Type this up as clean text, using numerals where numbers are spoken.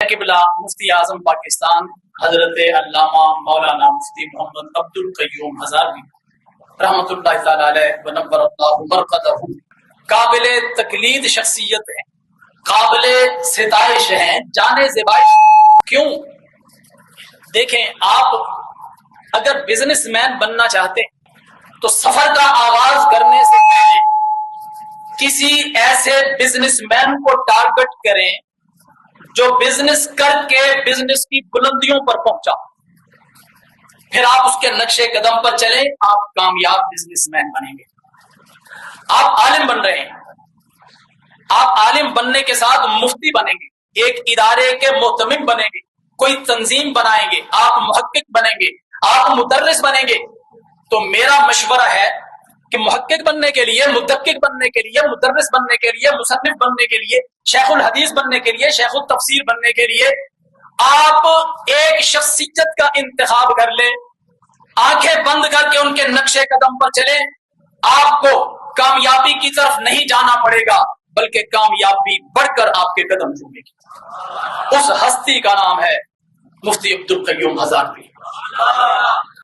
قبلہ مفتی اعظم پاکستان حضرت علامہ مولانا مفتی محمد عبد القیوم ہزاروی رحمۃ اللہ تعالی علیہ ونور اللہ برکتہ قابل تقلید شخصیت ہیں، قابل ستائش ہیں، جانے زیبائش۔ کیوں؟ دیکھیں، آپ اگر بزنس مین بننا چاہتے ہیں تو سفر کا آغاز کرنے سے پہلے کسی ایسے بزنس مین کو ٹارگٹ کریں جو بزنس کر کے بزنس کی بلندیوں پر پہنچا، پھر آپ اس کے نقشے قدم پر چلیں، آپ کامیاب بزنس مین بنیں گے۔ آپ عالم بن رہے ہیں، آپ عالم بننے کے ساتھ مفتی بنیں گے، ایک ادارے کے محتمم بنیں گے، کوئی تنظیم بنائیں گے، آپ محقق بنیں گے، آپ مدرس بنیں گے۔ تو میرا مشورہ ہے کہ محقق بننے کے لیے، مدقق بننے کے لیے، مدرس بننے کے لیے، مصنف بننے کے لیے، شیخ الحدیث بننے کے لیے، شیخ التفسیر بننے کے لیے آپ ایک شخصیت کا انتخاب کر لیں، آنکھیں بند کر کے ان کے نقشے قدم پر چلیں، آپ کو کامیابی کی طرف نہیں جانا پڑے گا بلکہ کامیابی بڑھ کر آپ کے قدم چومے گی۔ اس ہستی کا نام ہے مفتی عبد القیوم ہزاروی۔